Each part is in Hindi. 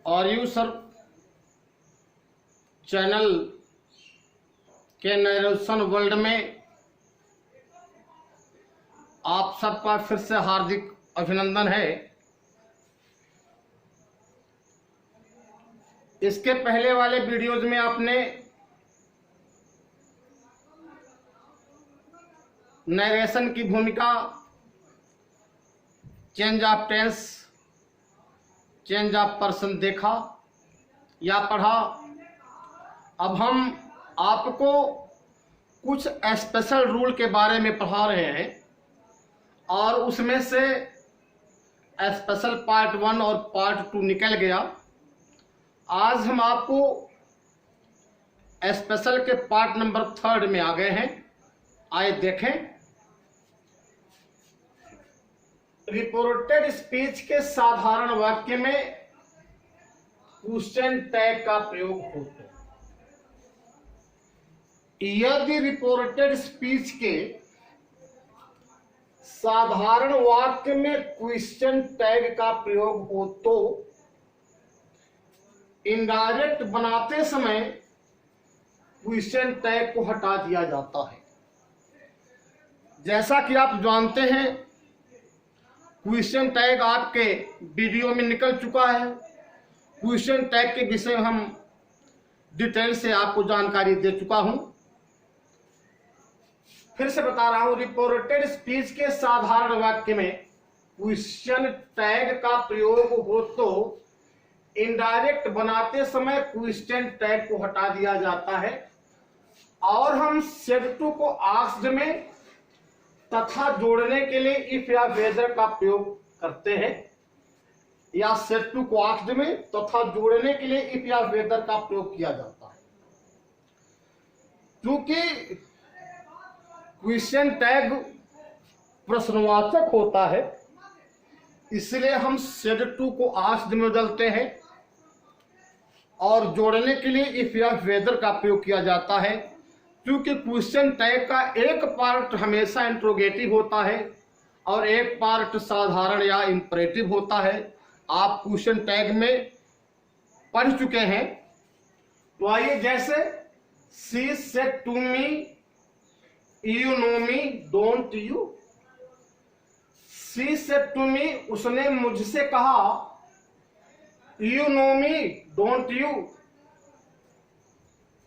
और यू सर चैनल के नरेशन वर्ल्ड में आप सबका फिर से हार्दिक अभिनंदन है। इसके पहले वाले वीडियोज में आपने नरेशन की भूमिका, change of tense, change of person देखा या पढ़ा। अब हम आपको कुछ स्पेशल रूल के बारे में पढ़ा रहे हैं और उसमें से स्पेशल पार्ट 1 और पार्ट 2 निकल गया। आज हम आपको स्पेशल के पार्ट नंबर 3 में आ गए हैं। आइए देखें। रिपोर्टेड स्पीच के साधारण वाक्य में क्वेश्चन टैग का प्रयोग होता है। यदि रिपोर्टेड स्पीच के साधारण वाक्य में क्वेश्चन टैग का प्रयोग हो तो इनडायरेक्ट बनाते समय क्वेश्चन टैग को हटा दिया जाता है। जैसा कि आप जानते हैं, क्वेश्चन टैग आपके वीडियो में निकल चुका है। क्वेश्चन टैग के विषय में हम डिटेल से आपको जानकारी दे चुका हूं। फिर से बता रहा हूं, रिपोर्टेड स्पीच के साधारण वाक्य में क्वेश्चन टैग का प्रयोग हो तो इनडायरेक्ट बनाते समय क्वेश्चन टैग को हटा दिया जाता है और हम सेड टू को आस्क्ड में तथा जोड़ने के लिए इफ या वेदर का प्रयोग करते हैं, या सेड टू को आस्क्ड में तथा जोड़ने के लिए इफ या वेदर का प्रयोग किया जाता है। क्योंकि क्वेश्चन टैग प्रश्नवाचक होता है, इसलिए हम सेड टू को आस्क्ड में बदलते हैं और जोड़ने के लिए इफ या वेदर का प्रयोग किया जाता है। क्योंकि क्वेश्चन टैग का एक पार्ट हमेशा इंट्रोगेटिव होता है और एक पार्ट साधारण या इंपरेटिव होता है। आप क्वेश्चन टैग में पढ़ चुके हैं। तो आइए, जैसे she said to me you know me don't you. She said to me, उसने मुझसे कहा, you know me don't you.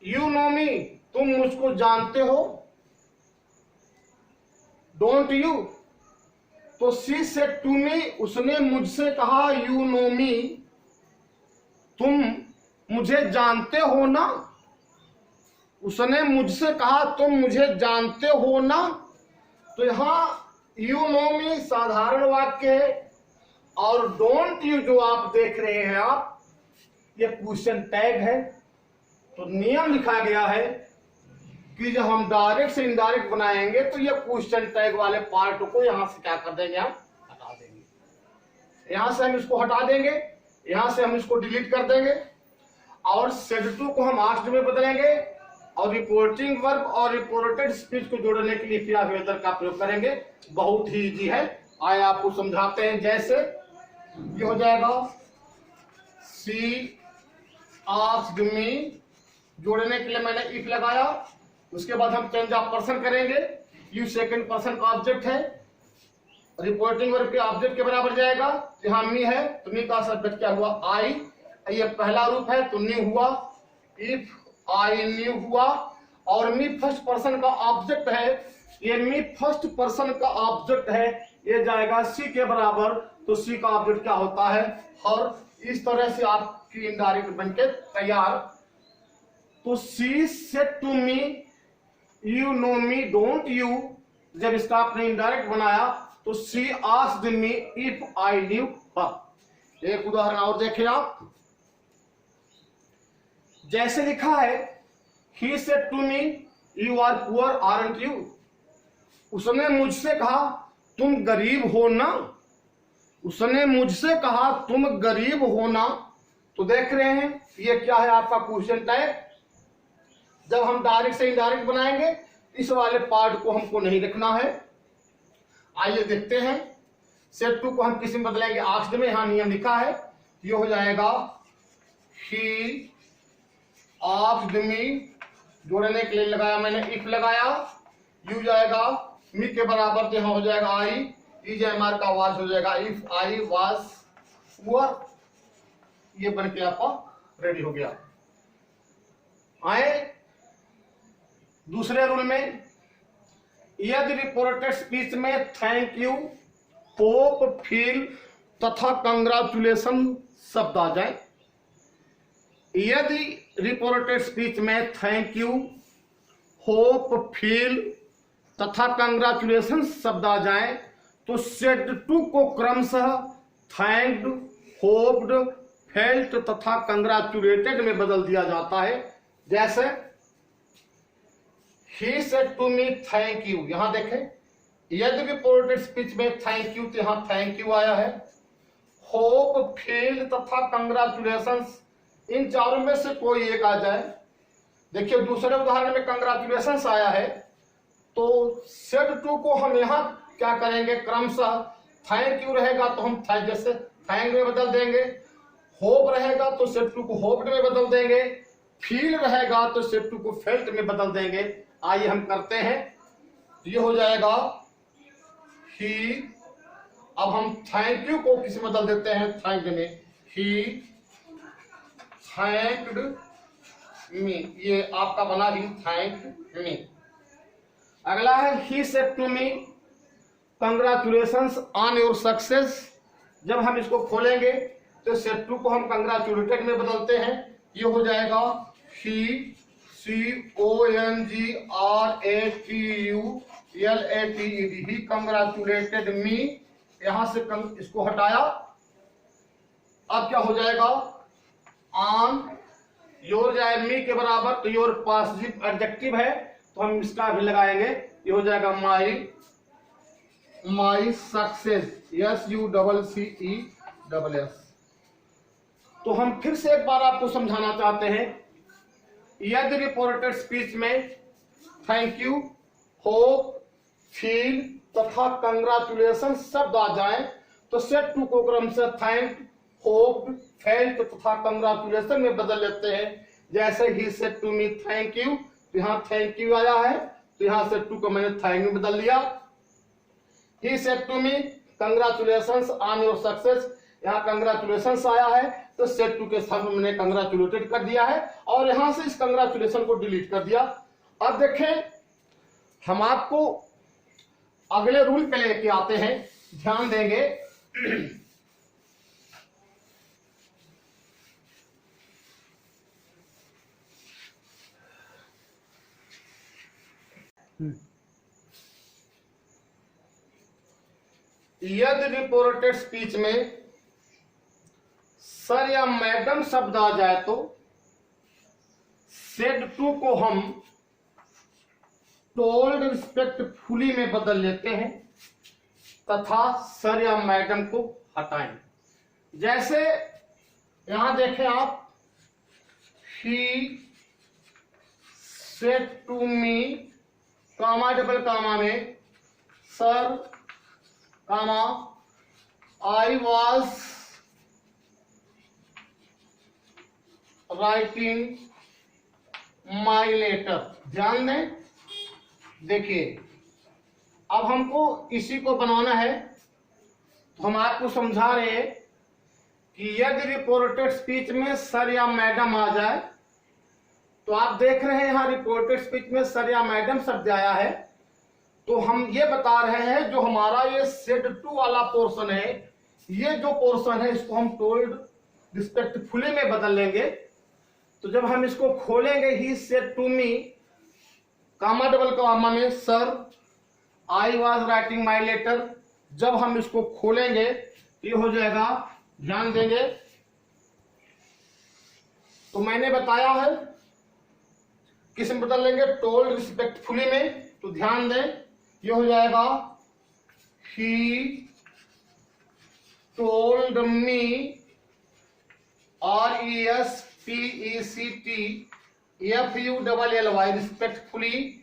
You know me, तुम मुझको जानते हो। डोंट यू, तो शी सेड टू मी, उसने मुझसे कहा, यू नो मी, तुम मुझे जानते हो ना। उसने मुझसे कहा, तुम मुझे जानते हो ना। तो यहां यू नो मी साधारण वाक्य है और डोंट यू जो आप देख रहे हैं आप, ये क्वेश्चन टैग है। तो नियम लिखा गया है कि जब हम डायरेक्ट से इनडायरेक्ट बनाएंगे तो ये क्वेश्चन टैग वाले पार्ट को यहां से क्या कर देंगे, हम हटा देंगे। यहां से हम इसको हटा देंगे, यहां से हम इसको डिलीट कर देंगे और सेड टू को हम आस्क्ड में बदलेंगे और रिपोर्टिंग वर्ब और रिपोर्टेड स्पीच को जोड़ने के लिए इफ या वेदर का प्रयोग करेंगे। बहुत ही इजी है। आए आपको समझाते हैं। जैसे ये हो जाएगा, शी आस्क्ड मी, जोड़ने के लिए मैंने इफ लगाया। उसके बाद हम चेंज ऑफ पर्सन करेंगे। यू सेकंड पर्सन का ऑब्जेक्ट है, रिपोर्टिंग वर्ब के ऑब्जेक्ट के बराबर जाएगा। यहां मी है तो मी का सब्जेक्ट क्या हुआ, आई। ये पहला रूप है तो न्यू हुआ, इफ आई न्यू हुआ। और मी फर्स्ट पर्सन का ऑब्जेक्ट है, ये मी फर्स्ट पर्सन का ऑब्जेक्ट है, ये जाएगा सी के बराबर। तो सी का ऑब्जेक्ट क्या होता है, और इस तरह से आपकी इनडायरेक्ट बनके तैयार। तो she said to me you know me don't you, जब इसका आपने इनडायरेक्ट बनाया तो she asked me if I knew her. एक उदाहरण और देखिए आप। जैसे लिखा है, he said to me you are poor aren't you. उसने मुझसे कहा, तुम गरीब हो ना। उसने मुझसे कहा, तुम गरीब हो ना। तो देख रहे हैं ये क्या है, आपका क्वेश्चन टैग। जब हम डायरेक्ट से इनडायरेक्ट बनाएंगे इस वाले पार्ट को हमको नहीं लिखना है। आइए देखते हैं। सेड टू को हम किस में बदलेंगे, आस्क्ड में। यहां नियम लिखा है, ये हो जाएगा ही आस्क्ड मी, जोड़ने के लिए लगाया मैंने इफ लगाया, यू जाएगा मी के बराबर, तो यहां हो जाएगा आई, इज का वाज हो जाएगा इफ आई वाज पुअर। ये बन के आपका रेडी हो गया। आए दूसरे रूल में, यदि रिपोर्टेड स्पीच में थैंक यू, होप, फील तथा कंग्रेचुलेशन शब्द आ जाए, यदि रिपोर्टेड स्पीच में थैंक यू, होप, फील तथा कंग्रेचुलेशन शब्द आ जाए तो सेड टू को क्रमशः थैंक्ड, होप्ड, फेल्ट तथा कंग्रेचुलेटेड में बदल दिया जाता है। जैसे he said to me thank you, यहां देखें, यदि रिपोर्टेड स्पीच में थैंक यू तो यहां थैंक यू आया है। होप, फील तथा कंग्रेचुलेशन, इन चारों में से कोई एक आ जाए। देखिए दूसरे उदाहरण में कंग्रेचुलेशन आया है, तो सेड टू को हम यहां क्या करेंगे, क्रमशः थैंक यू रहेगा तो हम जैसे थैंक में बदल देंगे, होप रहेगा तो सेड टू को होप्ड में बदल देंगे, फील रहेगा तो सेड टू को फेल्ट में बदल देंगे। आइए हम करते हैं, ये हो जाएगा ही, अब हम थैंक यू को किस में बदल देते हैं, थैंक्ड में, ही थैंक्ड मी, ये आपका बना ही थैंक मी। अगला है he said to me congratulations on your success. जब हम इसको खोलेंगे तो सेड टू को हम कंग्रेचुलेटेड में बदलते हैं, ये हो जाएगा ही CONGRATULATED, ही कंग्रेचुलेटेड मी। यहां से इसको हटाया, अब क्या हो जाएगा, ऑन योर जाए मी के बराबर, तो योर पॉजिटिव एडजेक्टिव है तो हम इसका भी लगाएंगे, ये हो जाएगा माई सक्सेस, SUCCESS। तो हम फिर से एक बार आपको समझाना चाहते हैं, यदि रिपोर्टेड स्पीच में थैंक यू, होप, फील तथा कंग्रेचुलेशन शब्द आ जाए तो सेड टू को क्रम से थैंक, होप, फेल्ट तथा कंग्रेचुलेशन में बदल लेते हैं। जैसे he said to me thank you, तो यहाँ थैंक यू आया है तो यहाँ सेड टू को मैंने थैंक में बदल दिया। He said to me congratulations on your success, यहाँ कंग्रेचुलेशंस आया है तो सेड टू के स्थान पर मैंने कंग्रेचुलेटेड कर दिया है और यहां से इस कंग्रेचुलेशन को डिलीट कर दिया। अब देखें, हम आपको अगले रूल पे लेके आते हैं, ध्यान देंगे। यदि रिपोर्टेड स्पीच में सर या मैडम शब्द आ जाए तो सेड टू को हम टोल्ड रिस्पेक्टफुली में बदल लेते हैं तथा सर या मैडम को हटाएं। जैसे यहां देखें आप, he said to me, comma double comma में, sir comma I was writing my letter. ध्यान दें, देखिए अब हमको इसी को बनाना है तो हम आपको समझा रहे हैं कि यदि रिपोर्टेड स्पीच में सर या मैडम आ जाए तो आप देख रहे हैं यहां रिपोर्टेड स्पीच में सर या मैडम शब्द आया है, तो हम ये बता रहे हैं जो हमारा ये सेड टू वाला पोर्शन है, ये जो पोर्शन है इसको हम टोल्ड रिस्पेक्टफुली में बदल लेंगे। तो जब हम इसको खोलेंगे, he said to me, comma double comma में, sir I was writing my letter, जब हम इसको खोलेंगे ये हो जाएगा, ध्यान देंगे, तो मैंने बताया है किस में बदल लेंगे, टोल्ड रिस्पेक्टफुली में। तो ध्यान दें, ये हो जाएगा he told me, RESPECTFULLY, respectfully.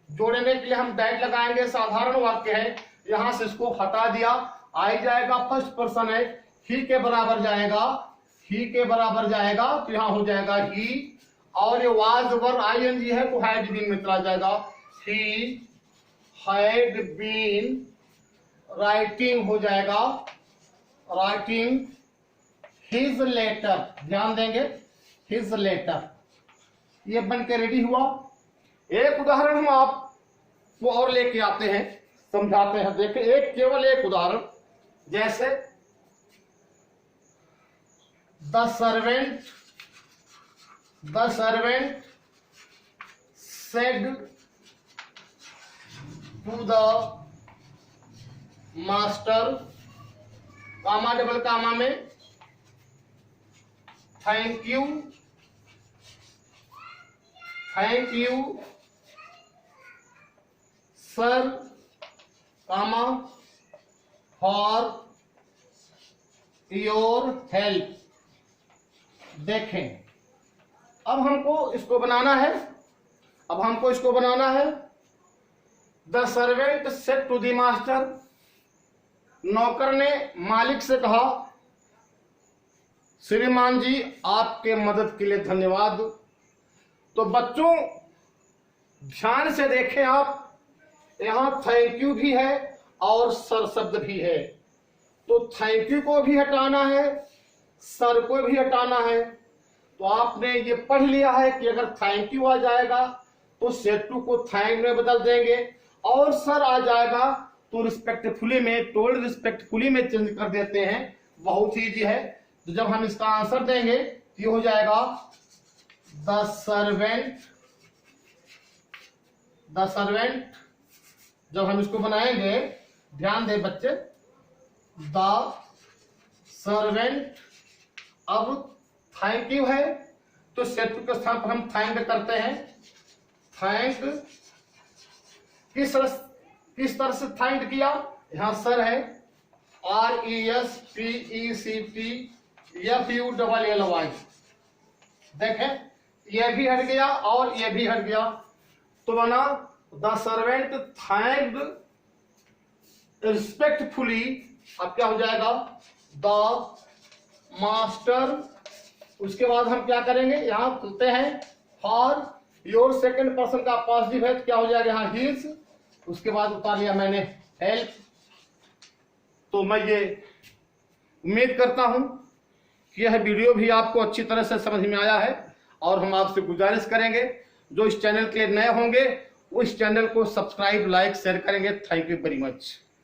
जोड़ने के लिए हम डैट लगाएंगे, साधारण वाक्य है, यहां से इसको हटा दिया, आई जाएगा फर्स्ट पर्सन है, ही के बराबर जाएगा ही के बराबर जाएगा, तो यहां हो जाएगा ही, और ये वाज वर्ब आईएनजी है तो हैड बीन में चला जाएगा। ही हैड बीन राइटिंग हो जाएगा, राइटिंग हिज लेटर, ध्यान देंगे हिज लेटर, ये बन के रेडी हुआ। एक उदाहरण हम आपको और लेके आते हैं, समझाते हैं। देखिए एक केवल एक उदाहरण, जैसे the servant said to the master, comma double comma में, thank you sir, comma for your help. देखें अब हमको इसको बनाना है, the servant said to the master, नौकर ने मालिक से कहा, श्रीमान जी आपके मदद के लिए धन्यवाद। तो बच्चों ध्यान से देखें आप, यहां थैंक यू भी है और सर शब्द भी है, तो थैंक यू को भी हटाना है, सर को भी हटाना है। तो आपने ये पढ़ लिया है कि अगर थैंक यू आ जाएगा तो सेड टू को थैंक में बदल देंगे, और सर आ जाएगा तो रिस्पेक्टफुली में टोल्ड रिस्पेक्टफुली में चेंज कर देते हैं। बहुत ही इजी है। तो जब हम इसका आंसर देंगे तो ये हो जाएगा द सर्वेंट, जब हम इसको बनाएंगे, ध्यान दें बच्चे, द सर्वेंट, अब थैंक यू है तो सेड टू के स्थान पर हम थैंक करते हैं। थैंक किस तरह से थैंक किया, यहां सर है, RESPECTFULLY, देखें यह भी हट गया और यह भी हट गया, तो बना द सर्वेंट थैंक्ड रिस्पेक्टफुली। अब क्या हो जाएगा, द मास्टर। उसके बाद हम क्या करेंगे, यहां खुलते हैं फॉर योर, सेकंड पर्सन का पॉजिटिव है तो क्या हो जाएगा यहां हिज, उसके बाद उतार लिया मैंने हेल्प। तो मैं ये उम्मीद करता हूं कि यह वीडियो भी आपको अच्छी तरह से समझ में आया है, और हम आपसे गुजारिश करेंगे जो इस चैनल के नए होंगे वो इस चैनल को सब्सक्राइब, लाइक, शेयर करेंगे। Thank you very much.